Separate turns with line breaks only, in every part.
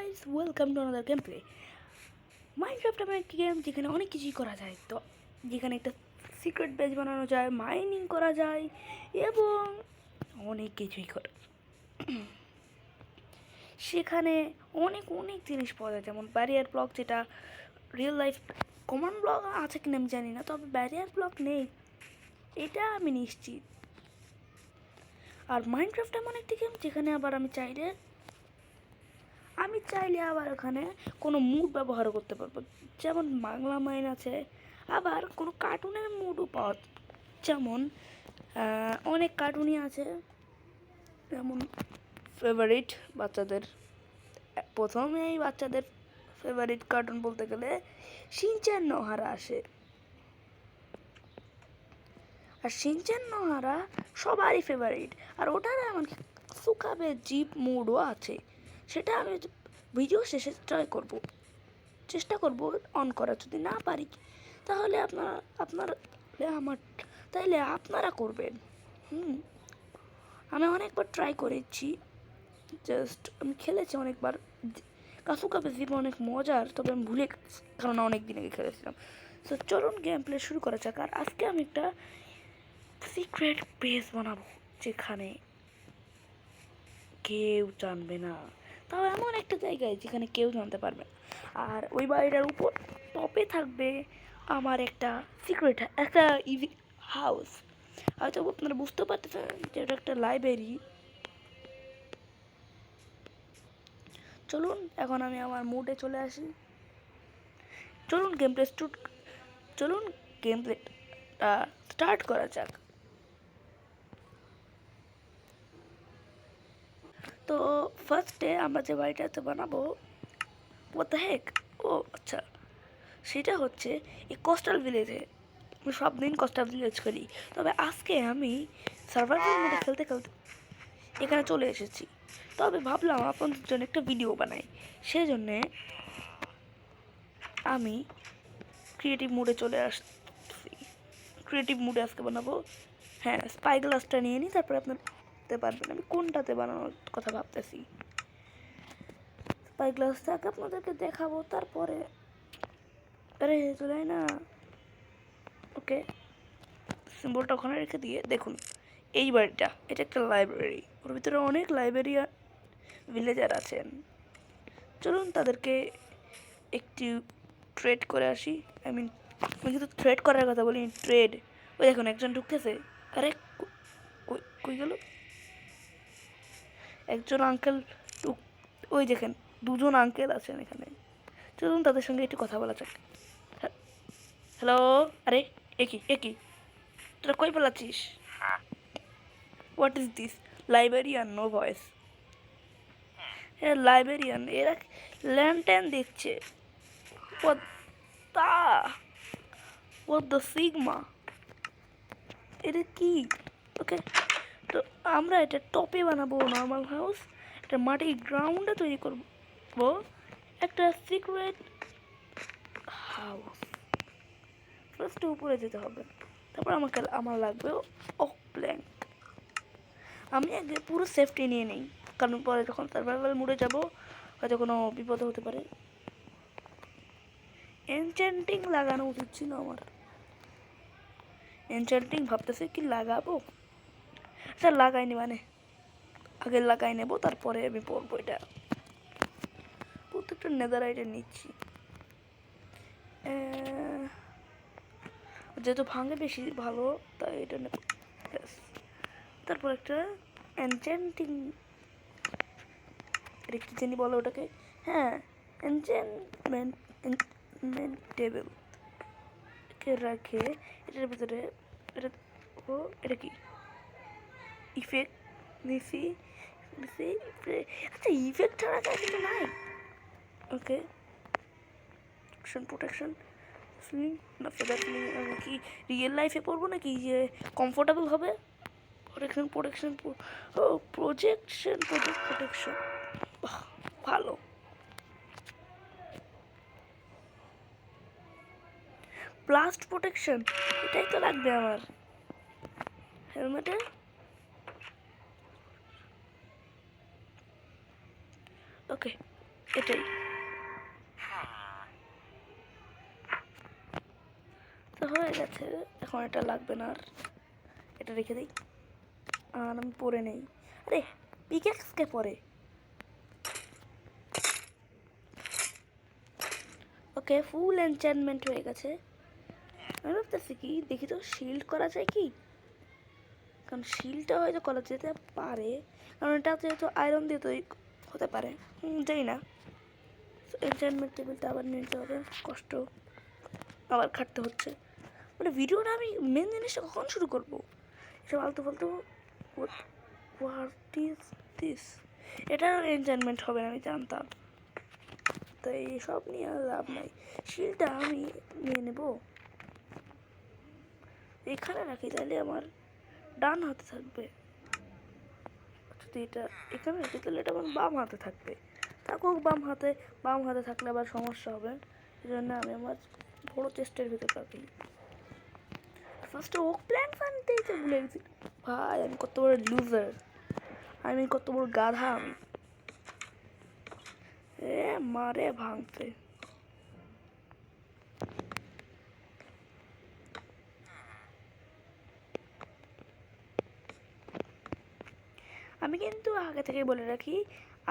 Guys, welcome to another game play. Minecraft এমন একটি game যেখানে অনেক কিছুই করা যায়। তো যেখানে একটা সিক্রেট বেজ বানানো যায়, মাইনিং করা যায় এবং অনেক কিছুই করে। সেখানে অনেক অনেক জিনিস পাওয়া যায়, যেমন ব্যারিয়ার ব্লক, যেটা রিয়েল লাইফ কমন ব্লক আছে কিনা আমি জানি না, তবে ব্যারিয়ার ব্লক নেই এটা আমি নিশ্চিত। আর মাইনক্রাফট এমন একটি গেম যেখানে আবার আমি চাইলে আবার ওখানে কোনো মুড ব্যবহার করতে পারবো, যেমন বাংলা মাইন আছে, আবার কোনো কার্টুনের মুডও পাওয়া, যেমন অনেক কার্টুনই আছে, যেমন ফেভারিট বাচ্চাদের। প্রথমেই বাচ্চাদের ফেভারিট কার্টুন বলতে গেলে শিনচ্যান নোহারা আসে। আর শিনচ্যান নোহারা সবারই ফেভারিট, আর ওটার এমনকি সুকাবে জিপ মুডও আছে। সেটা আমি ভিডিও শেষে চেষ্টা করব অন করার। যদি না পারি তাহলে আপনারা করবেন। আমি অনেকবার ট্রাই করেছি, জাস্ট আমি খেলেছি অনেকবার। কাসুকাবে জিপ অনেক মজার, তবে আমি ভুলে গেছি কারণ অনেক দিন আগে খেলেছিলাম। তো চলুন গেম প্লে শুরু করা যাক। আর আজকে আমি একটা সিক্রেট বেস বানাবো যেখানে কেউ জানবে না, তাও এমন একটা জায়গায় যেখানে কেউ জানতে পারবে না। আর ওই বাড়িটার উপর টপে থাকবে আমার একটা একটা ইভি হাউস। হয়তো আপনারা বুঝতে পারতেছেন যে এটা একটা লাইব্রেরি। চলুন এখন আমি আমার মুডে চলে আসি। চলুন গেম প্লে স্টার্ট করা যাক। তো ফার্স্টে আমরা যে বাড়িটাতে বানাবো, what the heck? ও আচ্ছা, সেটা হচ্ছে এই কোস্টাল ভিলেজে। আমি সব দিন কোস্টাল ভিলেজ করি, তবে আজকে আমি সার্ভাইভাল মোডে খেলতে খেলতে এখানে চলে এসেছি। তবে ভাবলাম আপনাদের জন্য একটা ভিডিও বানাই, সেই জন্যে আমি ক্রিয়েটিভ মুডে চলে আসছি। ক্রিয়েটিভ মুডে আজকে বানাবো। হ্যাঁ, স্পাই গ্লাসটা নিয়ে নিই, তারপরে আপনারা দেখতে পারবেন আমি কোনটাতে বানানোর কথা ভাবতেছি। স্পাই গ্লাসটাকে আপনাদেরকে দেখাবো, তারপরে আরে চলে না। ওকে, সিম্বলটা ওখানে রেখে দিয়ে দেখুন এই বাড়িটা, এটা একটা লাইব্রেরি। ওর ভিতরে অনেক লাইব্রেরিয়ান ভিলেজার আছেন। চলুন তাদেরকে একটু ট্রেড করে আসি। আমি কিন্তু ট্রেড করার কথা বলি, ট্রেড। ওই দেখুন একজন ঢুকতেছে। আরে কই গেল একজন আঙ্কেল? ওই দেখেন দুজন আঙ্কেল আছেন এখানে। চলুন তাদের সঙ্গে একটু কথা বলা যাক। হ্যালো, আরে একই তোরা কই পালাচ্ছিস? What is this? Librarian, no voice. হ্যাঁ লাইব্রেরিয়ান, এরা ল্যান্টেন দিচ্ছে। What the sigma? এটা কি? ওকে, তো আমরা এটা টপে বানাবো নর্মাল হাউস। এটা মাটির গ্রাউন্ডে তৈরি করবো একটা সিক্রেট হাউস। ফার্স্টে উপরে যেতে হবে, তারপর আমার লাগবে ওক প্ল্যাঙ্ক। আমি আগে পুরো সেফটি নিয়ে নিই, কারণ পরে যখন সার্ভাইভাল মোডে যাব হয়তো কোনো বিপদ হতে পারে। এনচ্যান্টিং লাগানো উচিত ছিল আমার। এনচ্যান্টিং ভাবতেছে কি লাগাবো, এটা লাগাইনি, মানে আগে লাগাই নেবো, তারপরে আমি পরবো। এটা প্রত্যেকটা নেদারাইটে নিচ্ছি, যেহেতু ভাঙে বেশি ভালো, তাই এটা নেব। তারপর একটা এনচ্যান্টিং, এটা কি জানি বলো ওটাকে, হ্যাঁ এনচ্যান্টমেন্ট টেবিল কে রাখে এটার ভিতরে। এটা ও এটা কি ইফেক্ট নিছি। আচ্ছা, ইফেক্ট ছাড়া তো কিছু নাই। ওকে, প্রোটেকশন ফিলিং না, ফেদার ফিলিং আমি কি রিয়েল লাইফে পড়বো নাকি যে কমফোর্টেবল হবে? প্রোটেকশন ও প্রোটেকশন, ভালো। ব্লাস্ট প্রোটেকশন, এটাই তো লাগবে আমার হেলমেটে। ওকে, এটাই তো হয়ে গেছে। এখন এটা লাগবে না আর, এটা রেখে দিই। আর আমি পরে নেই। আরে পিকেক্সকে পরে। ওকে, ফুল এনচ্যান্টমেন্ট হয়ে গেছে। আমি ভাবতেছি কি, দেখি তো শিল্ড করা যায় কি, কারণ শিলটা হয়তো করা যেতে পারে, কারণ এটা যেহেতু আয়রন দিয়ে তৈরি হতে পারে। জানি না। এনচ্যান্টমেন্ট টেবিলটা আবার নিতে হবে, কষ্ট আবার খাটতে হচ্ছে। মানে ভিডিওটা আমি মেন জিনিসটা কখন শুরু করবো? এসব আলতু ফালতু হোয়াট ইজ দিস? এটার এনচ্যান্টমেন্ট হবে না, আমি জানতাম। তো এইসব নিয়ে আর লাভ নাই। শিলটা আমি নিয়ে নেব, এখানে রাখি, তাহলে আমার ডান হাতে থাকবে। যদি এটা এখানে রাখি তাহলে এটা আমার বাম হাতে থাকবে। থাকুক বাম হাতে থাকলে আবার সমস্যা হবে। এই জন্য আমি আমার বড় চেস্টের ভিতরে রাখি। ফার্স্টে ওক প্ল্যান্ট আনতেই তো ভুলে গেছি। ভাই আমি কত বড় লুজার, আমি কত বড় গাধা আমি। এ মারে ভাঙতে। আমি কিন্তু আগে থেকে বলে রাখি,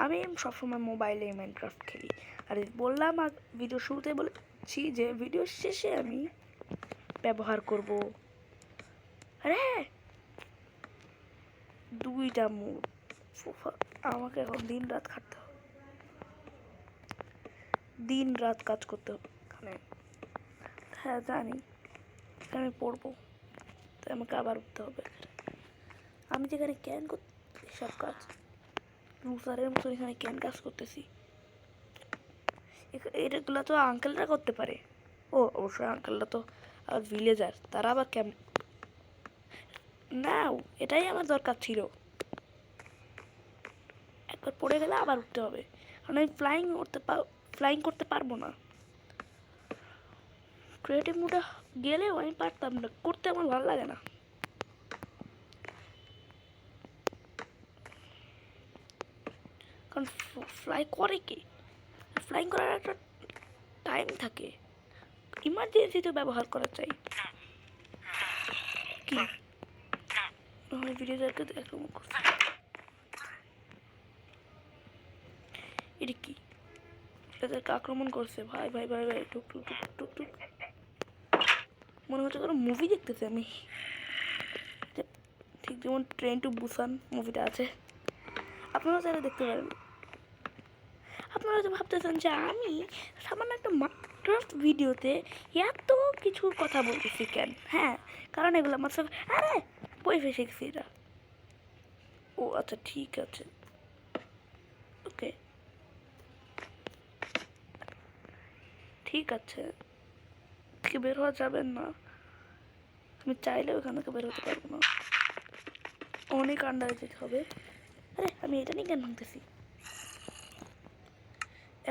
আমি সবসময় মোবাইলে মাইনক্রাফট খেলি। আর বললাম ভিডিও শুরুতে বলেছি যে ভিডিও শেষে আমি ব্যবহার করব। আরে 2টা মুড, আমাকে এখন দিন রাত খাটতে হবে, দিন রাত কাজ করতে হবে এখানে। হ্যাঁ জানি, এখানে পড়বো, তাই আমাকে আবার উঠতে হবে। আমি যেখানে ক্যান করতে সব কাজ রুসারের মতো এখানে ক্যান কাজ করতেছি, এটাগুলো তো আঙ্কেলরা করতে পারে। ও অবশ্যই আঙ্কেলরা তো আর ভিলেজার, তারা আবার কেমন না, এটাই আমার দরকার ছিল। একবার পড়ে গেলে আবার উঠতে হবে, কারণ আমি ফ্লাইং করতে পারবো না। ক্রিয়েটিভ মোডে গেলেও আমি পারতাম না করতে, আমার ভালো লাগে না। কারণ ফ্লাই করে কি, ফ্লাইং করার একটা টাইম থাকে, ইমার্জেন্সিতে ব্যবহার করা চাই। কি আমার ভিডিওটাকে আক্রমণ করছে, এটা কি? এদেরকে আক্রমণ করছে, ভাই ভাই ভাই ভাই, টুক টুক টুক টুক টুক। মনে হচ্ছে কোনো মুভি দেখতেছি আমি, ঠিক যেমন ট্রেন টু বুসান মুভিটা আছে, আপনারা চাইলে দেখতে পারেন। আপনারা তো ভাবতেছেন যে আমি সামান্য একটা মাইনক্রাফট ভিডিওতে এত কিছু কথা বলতেছি কেন? হ্যাঁ, কারণ এগুলো আমার সব, আরে বই ফেসে গেছি এটা। ও আচ্ছা ঠিক আছে, ওকে ঠিক আছে, থেকে বের হওয়া যাবেন না। তুমি চাইলে ওখান থেকে বের হতে পারবো না, অনেক আন্ডারে যেতে হবে। আরে আমি এটা নিয়ে কেন ভাঙতেছি?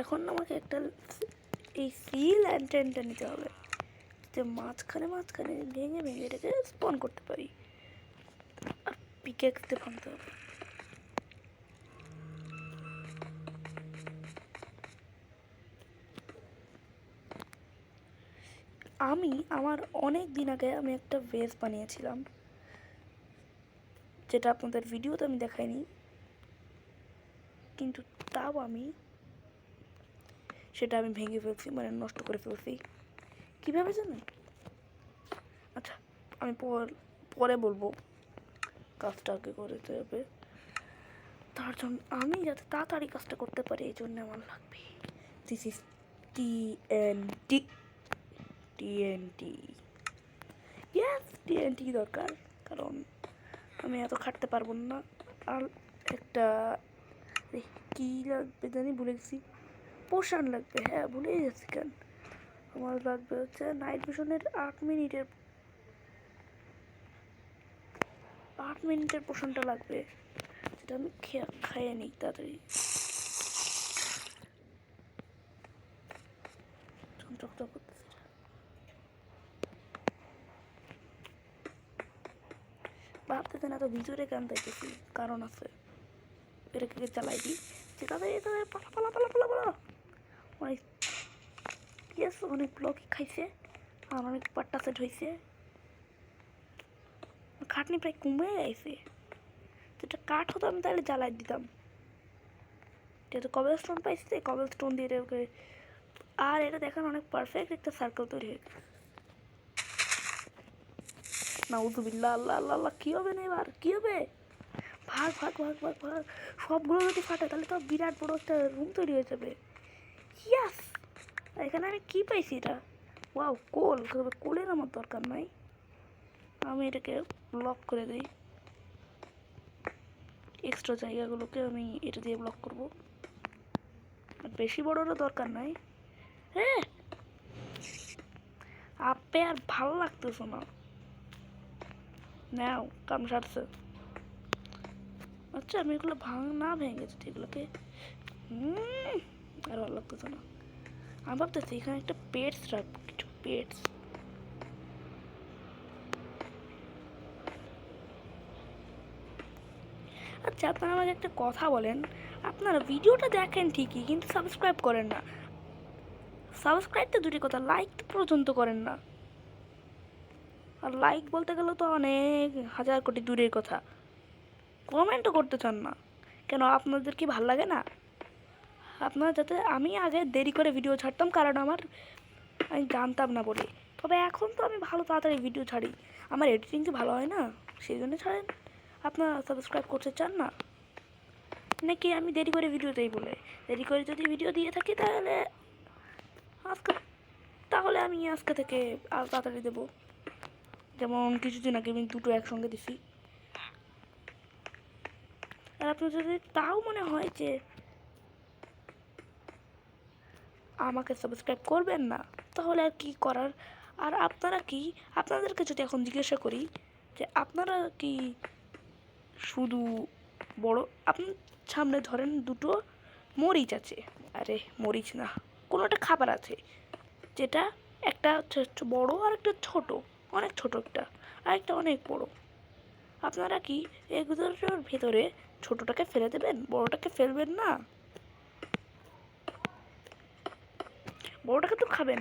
এখন আমাকে একটা এই সিল অ্যান্টেনটা নিতে হবে, যে মাঝখানে মাঝখানে ভেঙে ভেঙে এটাকে স্পন করতে পারি। আর পিকেক্সতে ভাঙতে হবে। আমি আমার অনেক দিন আগে আমি একটা ভেজ বানিয়েছিলাম, যেটা আপনাদের ভিডিওতে আমি দেখাইনি, কিন্তু তাও সেটা আমি ভেঙে ফেলছি, মানে নষ্ট করে ফেলছি। কীভাবে জানেন? আচ্ছা আমি পরে বলবো, কাজটা আগে করতে হবে। তার জন্য আমি যাতে তাড়াতাড়ি কাজটা করতে পারি, এই জন্য আমার লাগবে this is TNT. TNT, yes TNT দরকার, কারণ আমি এত খাটতে পারবো না। আর একটা কী লাগবে জানি, ভুলে গেছি। পোশান লাগবে, হ্যাঁ ভুলেই যাচ্ছি কেন। আমার লাগবে হচ্ছে নাইট ভিশনের 8 মিনিটের পোশনটা লাগবে, যেটা আমি খাইয়ে নিই তাড়াতাড়ি। ভাবতেছেন এত ভিতরে কেন দেখতেছি, কারণ আছে। এটাকে চালাই দিই, আসছে, তাদের পালা পালা পালা পালা পালা। অনেক ইয়েস, অনেক ব্লকই খাইছে আর অনেক পাট্টা সেট হয়েছে, খাটনি প্রায় কমে গেছে। যেটা কাঠ হতো আমি তাহলে জ্বালাই দিতাম। যেহেতু কবেল স্টোন পাইছি, কবেল স্টোন দিয়ে ওকে, আর এটা দেখেন অনেক পারফেক্ট একটা সার্কেল তৈরি হয়ে গেছে। নাউজুবিল্লাহ, আল্লাহ আল্লাহ আল্লাহ, কী হবে না এবার, কী হবে? ভাগ ভাগ ভাগ ভাগ ভাগ, সবগুলো যদি ফাটে তাহলে তো বিরাট বড় একটা রুম তৈরি হয়ে যাবে। ইয়াস, এখানে আমি কী পাইছি এটা? ওয়াও, কোল। কোলের আমার দরকার নাই, আমি এটাকে ব্লক করে দিই। এক্সট্রা জায়গাগুলোকে আমি এটা দিয়ে ব্লক করব, আর বেশি বড়রও দরকার নাই। হ্যাঁ, আপে আর ভালো লাগতেছে না। নাও, কাম সারছে। আচ্ছা, আমি এগুলো না ভেঙেছি এগুলোকে। আর ভালো লাগতেছে না। আমি ভাবতেছি এখানে একটা পেটস রাখবো, কিছু পেটস। আচ্ছা, আপনারা আমাকে একটা কথা বলেন, আপনারা ভিডিওটা দেখেন ঠিকই কিন্তু সাবস্ক্রাইব করেন না। সাবস্ক্রাইব তো দূরের কথা, লাইক পর্যন্ত করেন না। আর লাইক বলতে গেলে তো অনেক হাজার কোটি দূরের কথা, কমেন্টও করতে চান না কেন? আপনাদের কি ভাল লাগে না? আপনারা যাতে, আমি আগে দেরি করে ভিডিও ছাড়তাম কারণ আমি জানতাম না বলে, তবে এখন তো আমি ভালো তাড়াতাড়ি ভিডিও ছাড়ি। আমার এডিটিং কি ভালো হয় না, সেই জন্য ছাড়েন। আপনারা সাবস্ক্রাইব করতে চান না নাকি আমি দেরি করে ভিডিও দেই বলে? দেরি করে যদি ভিডিও দিয়ে থাকি তাহলে আজকে, তাহলে আমি আজকে থেকে আর তাড়াতাড়ি দেবো। যেমন কিছুদিন আগে আমি দুটো একসঙ্গে দিছি। আর আপনার যদি তাও মনে হয় যে আমাকে সাবস্ক্রাইব করবেন না, তাহলে আর কি করার। আর আপনারা কি, আপনাদেরকে যদি এখন জিজ্ঞাসা করি যে আপনারা কি শুধু বড়, আপনার সামনে ধরেন দুটো মরিচ আছে, আরে মরিচ না, কোনো একটা খাবার আছে যেটা একটা বড় আর একটা ছোট, অনেক ছোট একটা, আর একটা অনেক বড়। আপনারা কি এগুলোর ভেতরে ছোটটাকে ফেলে দেবেন, বড়টাকে ফেলবেন না? বড়টাকে তো খাবেন,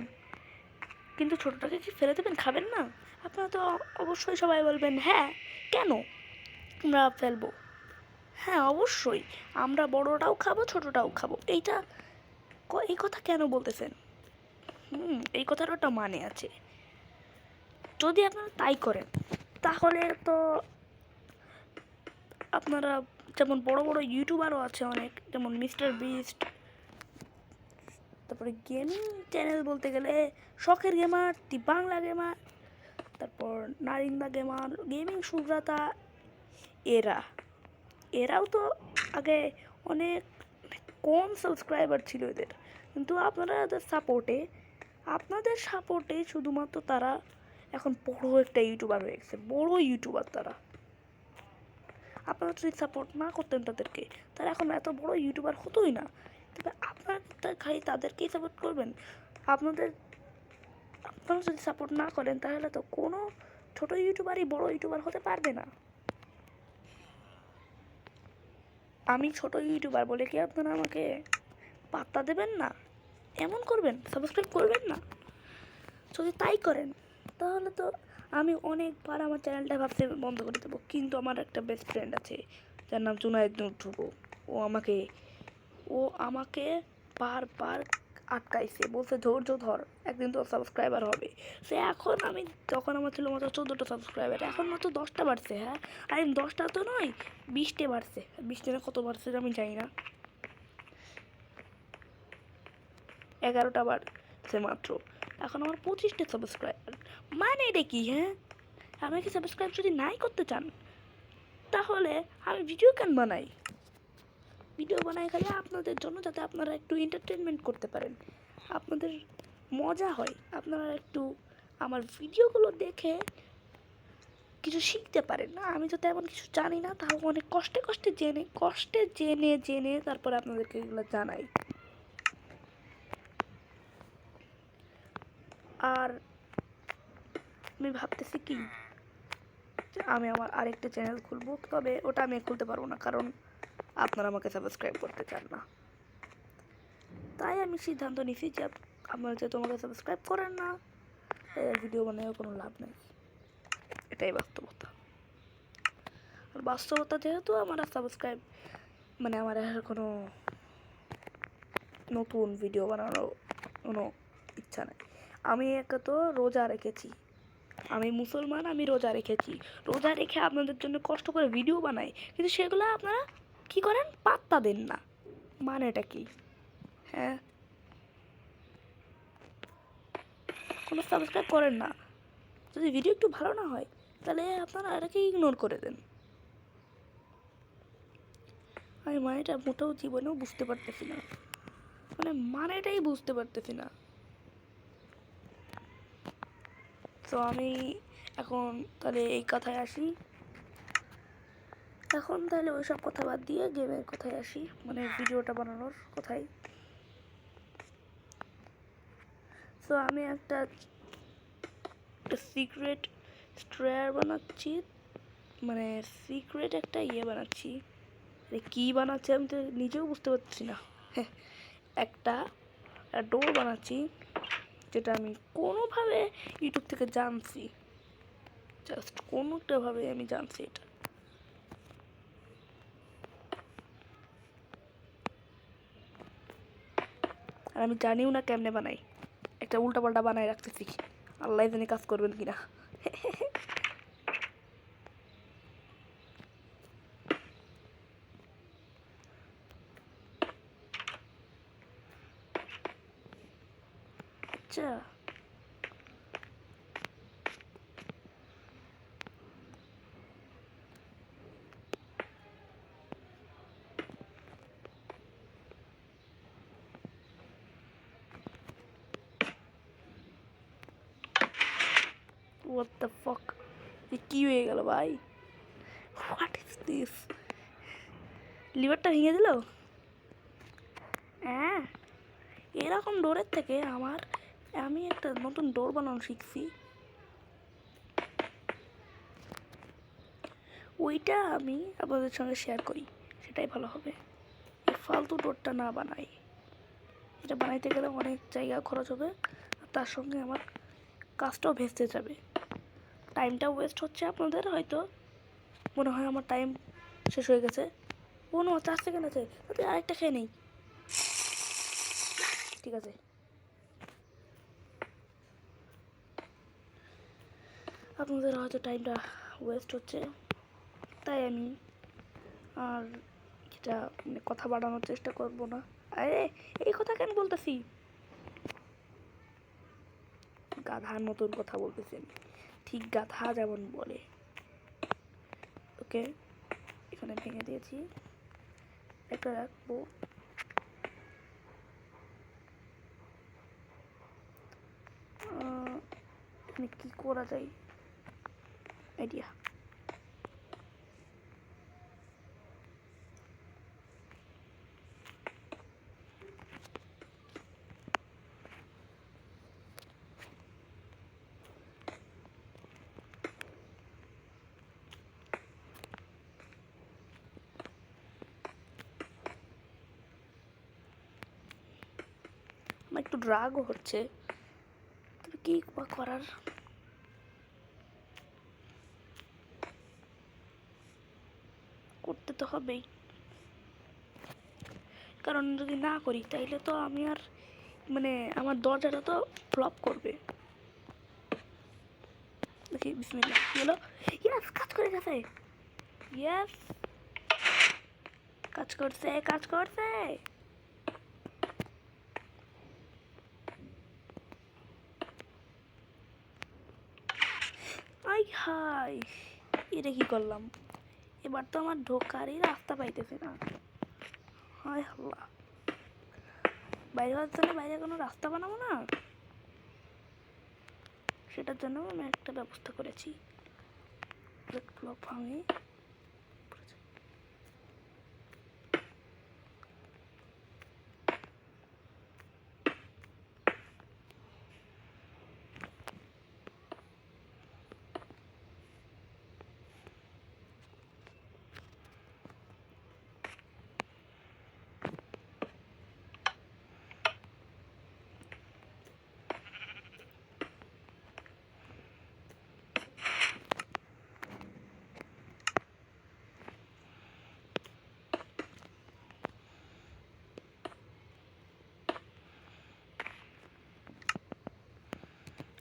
কিন্তু ছোটটাকে কি ফেলে দেবেন, খাবেন না? আপনারা তো অবশ্যই সবাই বলবেন হ্যাঁ, কেন আমরা ফেলবো? হ্যাঁ অবশ্যই, আমরা বড়টাও খাবো ছোটটাও খাবো। এই কথা কেন বলতেছেন? এই কথার একটা মানে আছে। যদি আপনারা তাই করেন তাহলে তো আপনারা, যেমন বড় বড় ইউটিউবারও আছে অনেক, যেমন মিস্টার বিস্ট, তারপরে গেমিং চ্যানেল বলতে গেলে শখের গেমার, দি বাংলা গেমার, তারপর নারিন্দা গেমার, গেমিং সুব্রতা, এরাও তো আগে অনেক কম সাবস্ক্রাইবার ছিল এদের, কিন্তু আপনাদের সাপোর্টে শুধুমাত্র তারা এখন বড় একটা ইউটিউবার হয়ে গেছে, বড় ইউটিউবার তারা। আপনারা যদি সাপোর্ট না করতেন তাদেরকে, তারা এখন এত বড় ইউটিউবার হতোই না। তবে আপনারা খালি তাদেরকেই সাপোর্ট করবেন। আপনারা যদি সাপোর্ট না করেন তাহলে তো কোনো ছোট ইউটিউবারই বড় ইউটিউবার হতে পারবে না। আমি ছোট ইউটিউবার বলে কি আপনারা আমাকে পাত্তা দেবেন না, এমন করবেন, সাবস্ক্রাইব করবেন না? যদি তাই করেন তাহলে তো আমি অনেকবার আমার চ্যানেলটা ভাবতে বন্ধ করে দেবো। কিন্তু আমার একটা বেস্ট ফ্রেন্ড আছে যার নাম জুনায়েদ নূর ধ্রুব, ও আমাকে বারবার আটকাইছে, বলছে ধৈর্য ধর, একদিন তোর সাবস্ক্রাইবার হবে। সে এখন তখন আমার ছিল মাত্র 14টা সাবস্ক্রাইবার, এখন মাত্র 10টা বাড়ছে। হ্যাঁ, আর 10টা তো নয়, 20টে বাড়ছে। 20টে না কত বাড়ছে আমি জানি না, 11টা বাড়ছে মাত্র। এখন আমার 25টে সাবস্ক্রাইবার। মানে এটা কি? হ্যাঁ, আমাকে সাবস্ক্রাইব যদি নাই করতে চান তাহলে আমি ভিডিও কেন বানাই? ভিডিও বানাই খালি আপনাদের জন্য, যাতে আপনারা একটু এন্টারটেনমেন্ট করতে পারেন, আপনাদের মজা হয়, আপনারা একটু আমার ভিডিওগুলো দেখে কিছু শিখতে পারেন। না, আমি তো তেমন কিছু জানি না, তাও অনেক কষ্টে জেনে তারপরে আপনাদেরকে এগুলো জানাই। আর আমি ভাবতেছি কি যে আমি আমার আরেকটা চ্যানেল খুলবো, তবে ওটা আমি খুলতে পারবো না কারণ আপনারা আমাকে সাবস্ক্রাইব করতে চান না। তাই আমি সিদ্ধান্ত নিয়েছি যে আপনারা যেহেতু আমাকে সাবস্ক্রাইব করেন না, ভিডিও বানিয়ে কোনো লাভ নেই। এটাই বাস্তবতা। আর বাস্তবতা যেহেতু আমার সাবস্ক্রাইব মানে আমার আর কোনো নতুন ভিডিও বানানোর কোনো ইচ্ছা নেই। আমি একে তো রোজা রেখেছি, আমি মুসলমান, আমি রোজা রেখেছি, রোজা রেখে আপনাদের জন্য কষ্ট করে ভিডিও বানাই, কিন্তু সেগুলো আপনারা কি করেন, পাত্তা দেন না। মানেটা কি? হ্যাঁ, কোনো সাবস্ক্রাইব করেন না। যদি ভিডিও একটু ভালো না হয় তাহলে আপনারা এটাকে ইগনোর করে দেন। আমি মানেটা মোটেও জীবনেও বুঝতে পারতেছি না, মানে মানেটাই বুঝতে পারতেছি না। তো আমি এখন তাহলে এই কথায় আসি। এখন তাহলে ওই সব কথা বাদ দিয়ে গেমের কথায় আসি, মানে ভিডিওটা বানানোর কথাই। তো আমি একটা সিক্রেট স্ট্রেয়ার বানাচ্ছি, মানে সিক্রেট একটা বানাচ্ছি। কি বানাচ্ছি আমি তো নিজেও বুঝতে পারছি না। একটা ডোর বানাচ্ছি, যেটা আমি কোনোভাবে ইউটিউব থেকে জানছি, জাস্ট কোনোটাভাবে আমি জানছি এটা। আর আমি জানিও না কেমনে বানাই, একটা উল্টাপাল্টা বানায় রাখতেছি, আল্লাহ জানি কাজ করবেন কিনা। আচ্ছা, what the fuck, কি হয়ে গেল ভাই? What is this? লিভারটা ভেঙে দিল। হ্যাঁ, এরকম ডোরের থেকে আমি একটা নতুন ডোর বানানো শিখছি। ওইটা আমি আপনাদের সঙ্গে শেয়ার করি, সেটাই ভালো হবে। এই ফালতু ডোরটা না বানাই, এটা বানাইতে গেলে অনেক জায়গা খরচ হবে, আর তার সঙ্গে আমার কাজটাও ভেস্তে যাবে, টাইমটাও ওয়েস্ট হচ্ছে। আপনাদের হয়তো মনে হয় আমার টাইম শেষ হয়ে গেছে। ও নো, 4 সেকেন্ড আছে, তাতে আরেকটা খেয়ে নেই। ঠিক আছে, আপনাদের হয়তো টাইমটা ওয়েস্ট হচ্ছে, তাই আমি আর এটা মানে কথা বাড়ানোর চেষ্টা করব না। আরে এই কথা কেন বলতেছি, গাধার মতন কথা বলতেছি আমি, ঠিক গাধা যেমন বলে। ওকে, এখানে ভেঙে দিয়েছি, একটা রাখবো। এখানে কি করা যায়, আইডিয়া। আমার একটু রাগও হচ্ছে, তবে কি বা করার, করতে তো হবেই। কারণ যদি না করি তাইলে তো আমি আর মানে আমার দরজাটা তো ফ্লপ করবে। দেখি বিসমিল্লাহ, কি হলো? ইয়েস, কাজ করে গেছে। ইয়েস, কাজ করছে, কাজ করছে। আই হাই, এটা কি করলাম? এবার তো আমার ঢোকারই রাস্তা পাইতেছে না। হায় আল্লাহ, বাইরে হওয়ার জন্য বাইরে কোনো রাস্তা বানাবো না, সেটার জন্য আমি একটা ব্যবস্থা করেছি। ব্লক ভাঙে,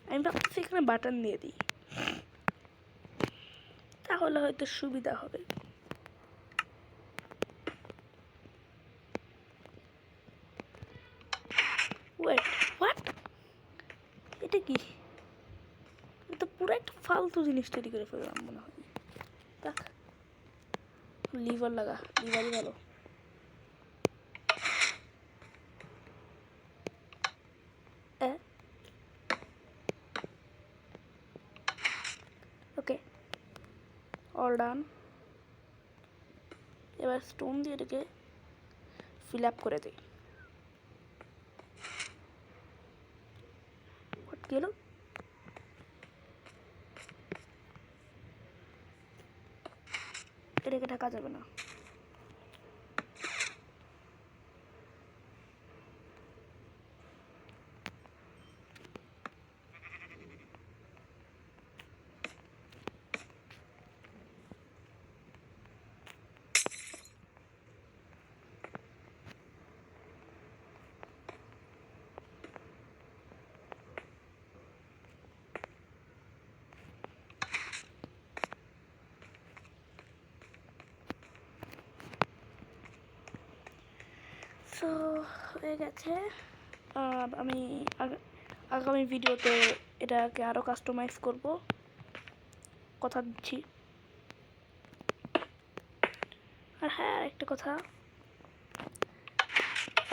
আমি ভাবছি এখানে বাটন দিয়ে দিই, তাহলে হয়তো সুবিধা হবে। Wait, what? এটা কি? এটা পুরো একটা ফালতু জিনিস তৈরি করে ফেললাম মনে হয়। দেখ, লিভার লাগা, লিভারই ভালো। ওকে, অল ডান। এবার স্টোন দিয়ে এটাকে ফিল আপ করে দিই। গেল, এটাকে ঢাকা যাবে না। সো হয়ে গেছে। আমি আগামী ভিডিওতে এটাকে আরও কাস্টমাইজ করব, কথা দিচ্ছি। আর হ্যাঁ, একটা কথা,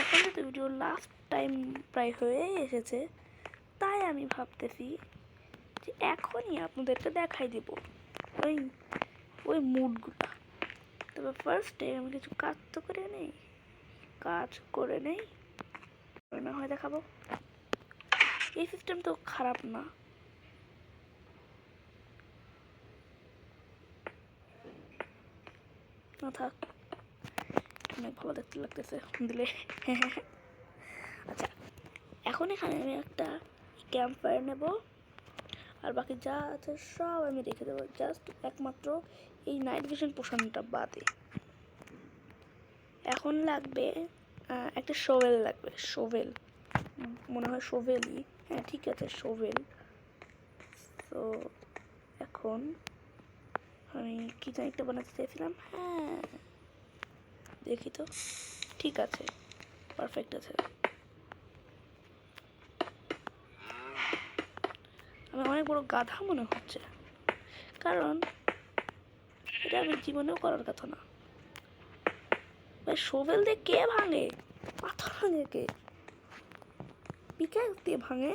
এখন যেহেতু ভিডিও লাস্ট টাইম প্রায় হয়ে এসেছে, তাই আমি ভাবতেছি যে এখনই আপনাদেরকে দেখাই দেব ওই ওই মুডগুলো। তবে ফার্স্টে আমি কিছু কাজ তো করে নেই, না হয় দেখাবো। এই সিস্টেম তো খারাপ না। না থাক, অনেক ভালো দেখতে লাগতেছে দিলে। আচ্ছা, এখন এখানে আমি একটা ক্যাম্প ফায়ার নেব, আর বাকি যা আছে সব আমি রেখে দেবো, জাস্ট একমাত্র এই নাইট ভিশন পোশনটা বাদে। এখন লাগবে একটা শোভেল লাগবে, শোভেল মনে হয়, শোভেলই, হ্যাঁ ঠিক আছে শোভেল। তো এখন আমি কি জানি একটা বানাতে চাইছিলাম, হ্যাঁ দেখি তো, ঠিক আছে, পারফেক্ট আছে। আমি অনেক বড় গাধা মনে হচ্ছে, কারণ এটা আমি জীবনেও করার কথা না। ভাই শোভেল দিয়ে কে ভাঙে? পাথর ভাঙে কে? পিক্যাক্স দিয়ে ভাঙে।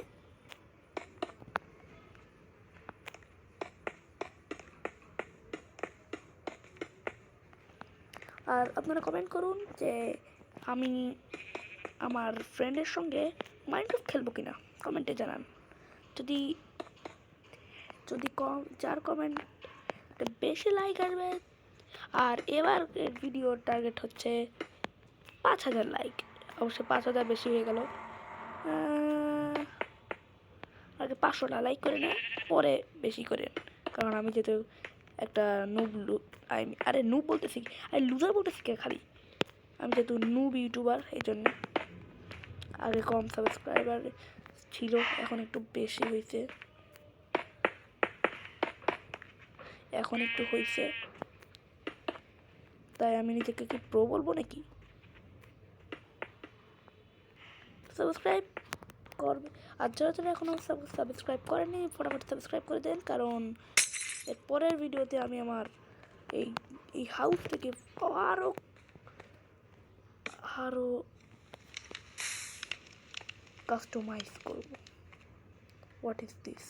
আর আপনারা কমেন্ট করুন যে আমি আমার ফ্রেন্ডের সঙ্গে মাইনক্রাফট খেলবো কিনা, কমেন্টে জানান। যদি যদি যার কমেন্ট বেশি লাইক আসবে, আর এবার ভিডিওর টার্গেট হচ্ছে 5000 লাইক। অবশ্যই 5000 বেশি হয়ে গেল, আগে 500টা লাইক করে নেন, পরে বেশি করে, কারণ আমি যেহেতু একটা আরে নুব বলতেছি, আরে লুজার বলতেছি কে খালি, আমি যেহেতু নুব ইউটিউবার, এই জন্য আগে কম সাবস্ক্রাইবার ছিল, এখন একটু বেশি হয়েছে, তাই আমি নিজেকে কি প্রো বলবো নাকি? সাবস্ক্রাইব করবে, আর যারা এখনও সাবস্ক্রাইব করেনি ফটাফট সাবস্ক্রাইব করে দেন, কারণ এর পরের ভিডিওতে আমি আমার এই হাউস থেকে আরো কাস্টমাইজ করব। What is this?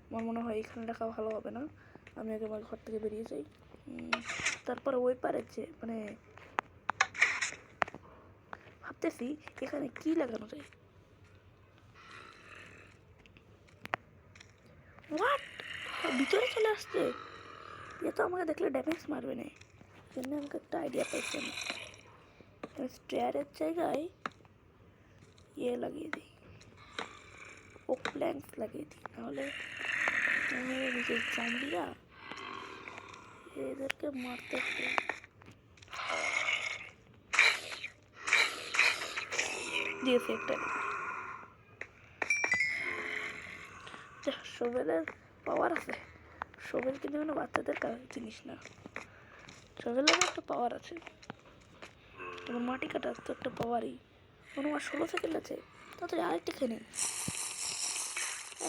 আমার মনে হয় এখানে রাখা ভালো হবে না, আমি আগে আমার ঘর থেকে বেরিয়ে যাই, তারপরে ওই পারে যে মানে ভাবতেছি এখানে কি লাগানো যায়। হোয়াট? ভিতরে চলে আসছে, এ তো আমাকে দেখলে ড্যামেজ মারবে না, জন্য আমাকে একটা আইডিয়া পাইছি, আমি স্টেয়ারের জায়গায় ইয়ে লাগিয়ে দিই, ও প্ল্যাঙ্কস লাগিয়ে দিই, নাহলে নিজের জম্বিরা এদেরকে মারতে হবে। দিয়েছে একটা, যা, শোভেলের পাওয়ার আছে। শোভেল কিন্তু কোনো বাচ্চাদের জিনিস না, শোভেলের একটা পাওয়ার আছে। এবার মাটি কাটার তো একটা পাওয়ারই। মনে হয় 16 সেকেন্ড আছে, তাড়াতাড়ি আরেকটা খেয়ে নেই।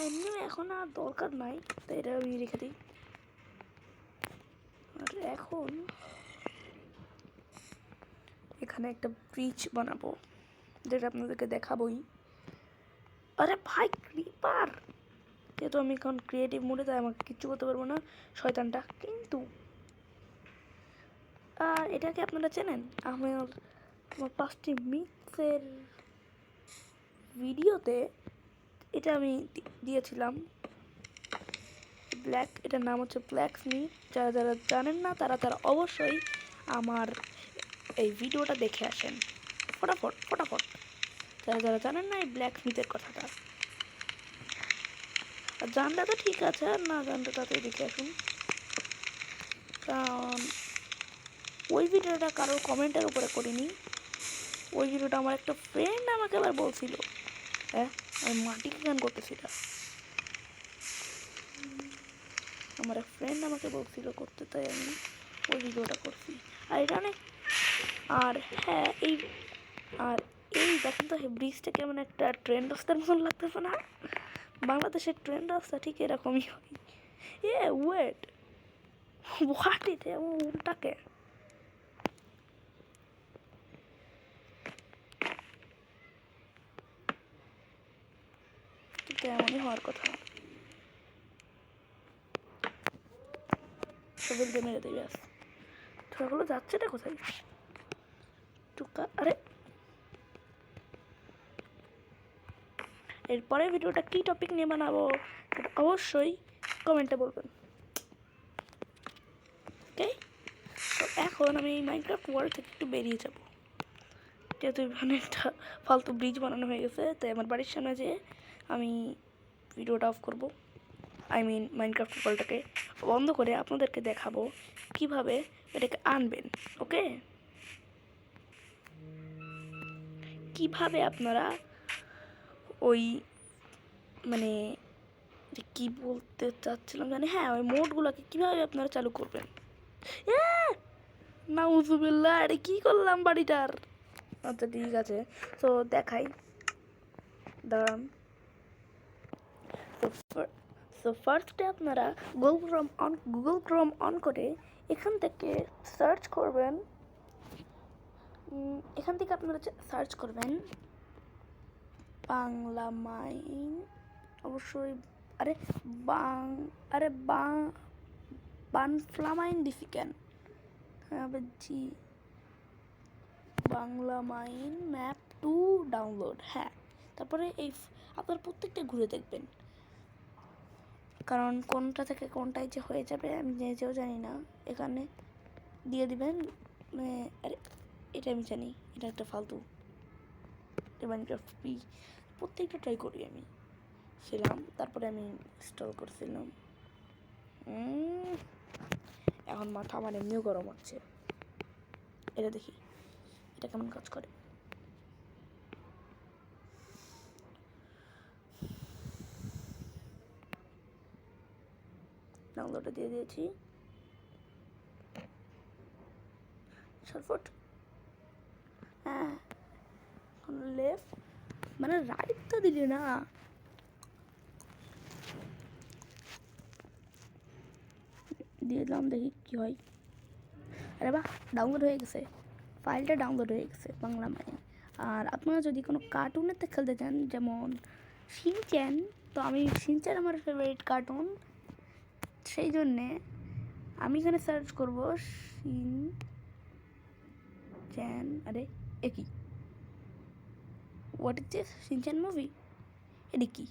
এমনি এখন আর দরকার নাই, তাই এটা আমি রেখে দিই। আর এখন এখানে একটা ব্রিজ বানাবো, যেটা আপনাদেরকে দেখাবোই। আরে ভাই ক্রিপার! যেহেতু আমি এখন ক্রিয়েটিভ মোডে, তাই আমাকে কিচ্ছু করতে পারবো না শয়তানটা। কিন্তু আর এটাকে আপনারা চেনেন, আমার 5টি মিক্সের ভিডিওতে এটা আমি দিয়েছিলাম। ব্ল্যাক, এটার নাম হচ্ছে ব্ল্যাক স্মিথ। যারা যারা জানেন না তারা তারা অবশ্যই আমার এই ভিডিওটা দেখে আসেন ফটাফট ফটাফট। যারা যারা জানেন না এই ব্ল্যাক স্মিথের কথাটা, আর জানলে তো ঠিক আছে, আর না জানলে তাতে দেখে আসুন। কারণ ওই ভিডিওটা কারোর কমেন্টের উপরে করিনি, ওই ভিডিওটা আমার একটা ফ্রেন্ড আমাকে আবার বলছিল, হ্যাঁ আমি মাটিকে গান করতেছিলাম, আমার এক ফ্রেন্ড আমাকে বলছিল করতে, তাই আমি ওই ভিডিওটা করছি। আর এটা অনেক, আর হ্যাঁ এই দেখেন তো ব্রিজটা কেমন একটা ট্রেন রাস্তার মতন লাগতেছে না? বাংলাদেশের ট্রেন রাস্তা ঠিক এরকমই হয়। ওয়েট, হোয়াট ইট, উল্টাকে কিন্তু এমনই হওয়ার কথা। সবুজকে মেরে দেবে ব্যাস। ছোটগুলো যাচ্ছে না কোথায়? টুকা, আরে এরপরে ভিডিওটা কী টপিক নিয়ে বানাবো সেটা অবশ্যই কমেন্টে বলবেন। ওকে, তো এখন আমি মাইনক্রাফট ওয়ার্ল্ড থেকে একটু বেরিয়ে যাব, যেহেতু এখানে একটা ফালতু ব্রিজ বানানো হয়ে গেছে। তাই আমার বাড়ির সামনে যেয়ে আমি ভিডিওটা অফ করব, আই মিন মাইনক্রাফট ওয়ার্ল্ডটাকে বন্ধ করে আপনাদেরকে দেখাবো কিভাবে এটাকে আনবেন। ওকে, কিভাবে আপনারা ওই মানে কি বলতে চাচ্ছিলাম জানি, হ্যাঁ ওই মোডগুলোকে কীভাবে আপনারা চালু করবেন। নাউজুবিল্লাহ, আরে কী করলাম বাড়িটার। আচ্ছা ঠিক আছে, তো দেখাই, দাঁড়ান। তো ফার্স্টে আপনারা গুগল ক্রোম অন করে এখান থেকে সার্চ করবেন, এখান থেকে আপনারা সার্চ করবেন বাংলা মাইন, অবশ্যই। আরে আরে বানফ্লামাইন দিছি কেন? হ্যাঁ জি, বাংলা মাইন ম্যাপ 2 ডাউনলোড। হ্যাঁ, তারপরে এই আপনার প্রত্যেকটা ঘুরে দেখবেন, কারণ কোনটা থেকে কোনটাই যে হয়ে যাবে আমি নিজেও জানি না। এখানে দিয়ে দিবেন, মানে আরে এটা আমি জানি, এটা একটা ফালতু মাইনক্রাফট পি, প্রত্যেকটা ট্রাই করি আমি ছিলাম, তারপরে আমি ইনস্টল করছিলাম। এখন মাথা আমার এমনিও গরম হচ্ছে, এটা দেখি এটা কেমন কাজ করে। ডাউনলোডে দিয়ে দিয়েছি, শর্টফট। হ্যাঁ, লেফট মানে রাইট তো দিলি না। দিয়ে দিলাম, দেখি কী হয়। আরে বাহ, ডাউনলোড হয়ে গেছে, ফাইলটা ডাউনলোড হয়ে গেছে বাংলা মাইন। আর আপনারা যদি কোনো কার্টুনেতে খেলতে চান, যেমন শিনচ্যান, তো আমি শিনচ্যান আমার ফেভারিট কার্টুন, সেই জন্যে আমি এখানে সার্চ করব শিনচ্যান। আরে একই, what is this, Shinchan movie, এটি কি?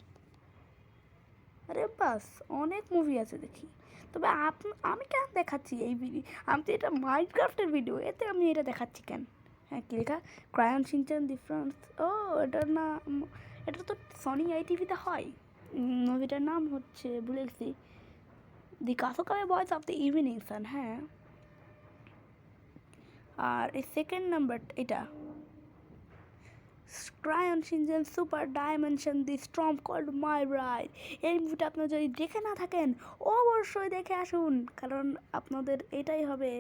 আরে বাস, অনেক মুভি আছে দেখি। তবে আমি কেন দেখাচ্ছি এই ভিডিও? আমি তো এটা মাইনক্রাফটের ভিডিও, এতে আমি এটা দেখাচ্ছি কেন? হ্যাঁ, কী লেখা, ক্রায়ন শিনচ্যান ডিফারেন্স। ও এটার না, এটা তো সনি আই টিভিতে হয়। মুভিটার নাম হচ্ছে ভুলে গেছি, the Kasukabe boys of the evening sun. হ্যাঁ, আর এই সেকেন্ড নাম্বার, এটা Crayon Shinchan super dimension the storm called my bride. এই মুভিটা আপনারা যদি দেখে না থাকেন অবশ্যই দেখে আসুন, কারণ আপনাদের এটাই হবে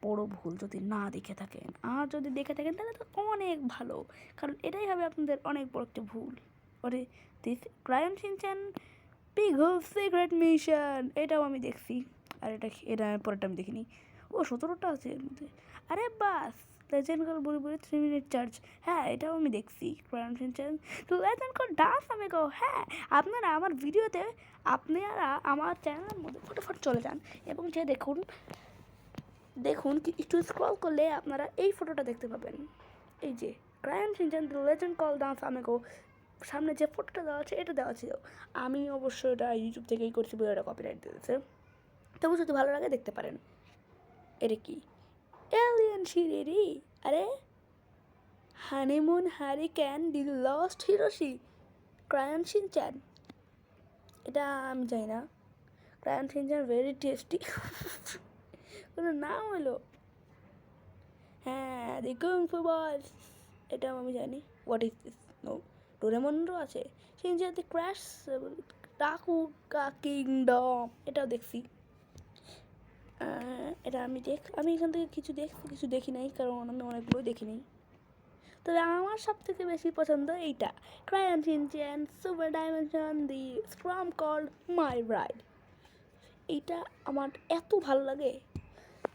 বড় ভুল যদি না দেখে থাকেন। আর যদি দেখে থাকেন তাহলে তো অনেক ভালো, কারণ এটাই হবে আপনাদের অনেক বড় একটা ভুল। ওরে this Crayon Shinchan big hole secret mission, এটাও আমি দেখছি। আর এটা পরেরটা আমি দেখিনি। ও 17টা আছে এর মধ্যে। আরে বাস লেজেন্ড কল বলে বলে 3 মিনিট চার্জ, হ্যাঁ এটাও আমি দেখছি। ক্রায়ন শিনচেন লেজেন্ড কল ডান্স আমি গো, হ্যাঁ আপনারা আমার ভিডিওতে আপনারা আমার চ্যানেলের মধ্যে ফটোফট চলে যান এবং যে দেখুন কি একটু স্ক্রল করলে আপনারা এই ফটোটা দেখতে পাবেন। এই যে ক্রায়ন Shin-chan the legend call dance আমেগো, সামনে যে ফটোটা দেওয়া আছে এটা দেওয়া ছিল। আমি অবশ্যই এটা ইউটিউব থেকেই করছি বলে এটা কপিরাইট দিয়েছে, তবু যদি ভালো লাগে দেখতে পারেন। এটা কি এলিয়েন শিরেরি? আরে honeymoon hurricane the lost Hiroshi Crayon Shinchan, এটা আমি জানি না। ক্রায়ন শিনচ্যান ভেরি টেস্টি কোনো নাম হলো। হ্যাঁ দি কুংফু বয়স, এটাও আমি জানি। What is this? নো ডোরেমনও আছে। শিনচ্যান দি ক্র্যাশ টাকুগা কিংডম, এটাও দেখছি। এটা আমি এখান থেকে কিছু দেখছি কিছু দেখি নাই, কারণ আমি অনেকগুলোই দেখিনি। তবে আমার সব থেকে বেশি পছন্দ এইটা, Crayon Shinchan super dimension the storm called my bride. এইটা আমার এত ভালো লাগে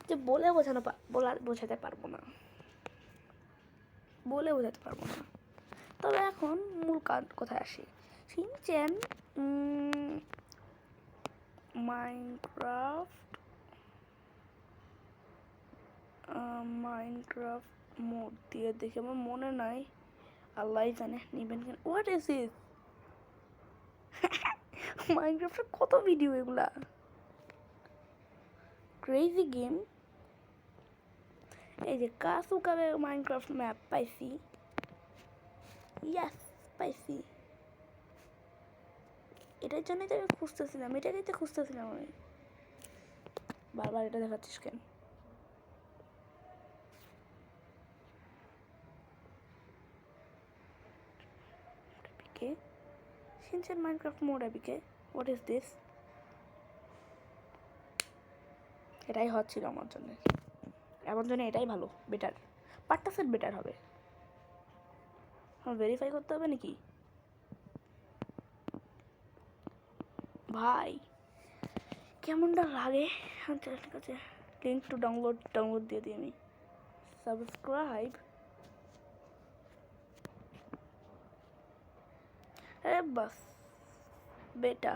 যে বোঝাতে পারবো না। তবে এখন মূল কোথায় আসি। শিনচ্যান মাইনক্রাফট মোড দিয়ে দেখে আমার মনে নাই, আল্লাহ জানে নিবেন কেন। What is it? মাইনক্রাফটের কত ভিডিও এগুলা, ক্রেজি গেম। এই যে কাসুকাবে মাইনক্রাফট ম্যাপ পাইছি, ইয়াস পাইছি। এটার জন্যই তো আমি খুঁজতেছিলাম, আমি বারবার এটা দেখাচ্ছিস কেন? Shinchan Minecraft mode APK, what is this? এটাই হচ্ছিল আমার জন্য, এটাই ভালো, বেটার, পার্টটা সেট বেটার হবে। ভেরিফাই করতে হবে নাকি ভাই? কেমনটা লাগে? আচ্ছা ঠিক আছে, লিঙ্ক টু ডাউনলোড দিয়ে দিই আমি। সাবস্ক্রাইব, আরে বাস বেটা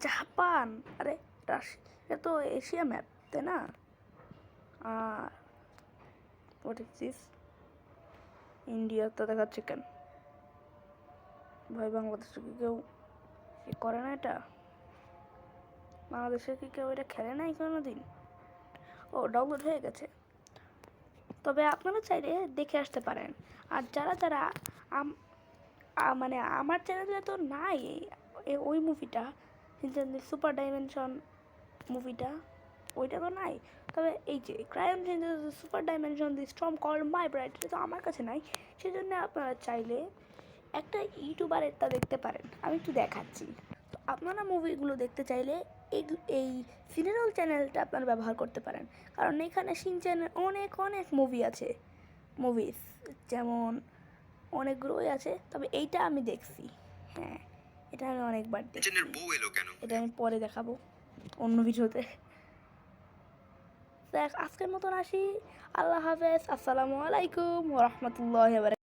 জাপান, আরে এটা তো এশিয়া ম্যাপ তাই না? আর হোয়াট ইজ দিস? ইন্ডিয়া তো দেখাচ্ছে কেন ভাই? বাংলাদেশে কি কেউ করে না এটা? বাংলাদেশে কি কেউ এটা খেলে নাই কোনো দিন? ও ডাউনলোড হয়ে গেছে। তবে আপনারা চাইলে দেখে আসতে পারেন। আর যারা মানে আমার চ্যানেলে তো নাই ওই মুভিটা, সুপার ডাইমেনশন মুভিটা, ওইটা তো নাই। তবে এই যে Crayon super dimension the storm called my bride, এটা তো আমার কাছে নাই। সেজন্য আপনারা চাইলে একটা ইউটিউবারেরটা দেখতে পারেন, আমি একটু দেখাচ্ছি। তো আপনারা মুভিগুলো দেখতে চাইলে এই সিনেরল চ্যানেলটা আপনারা ব্যবহার করতে পারেন, কারণ এখানে শিনচ্যানের অনেক মুভি আছে, মুভিস যেমন অনেকগুলোই আছে। তবে এইটা আমি দেখছি, হ্যাঁ এটা আমি অনেকবার দেখছি। এটা আমি পরে দেখাবো অন্য ভিডিওতে। দেখ আজকের মতন আসি, আল্লাহ হাফেজ, আসসালামু আলাইকুম ওয়া রাহমাতুল্লাহি ওয়া বারাকাতুহু।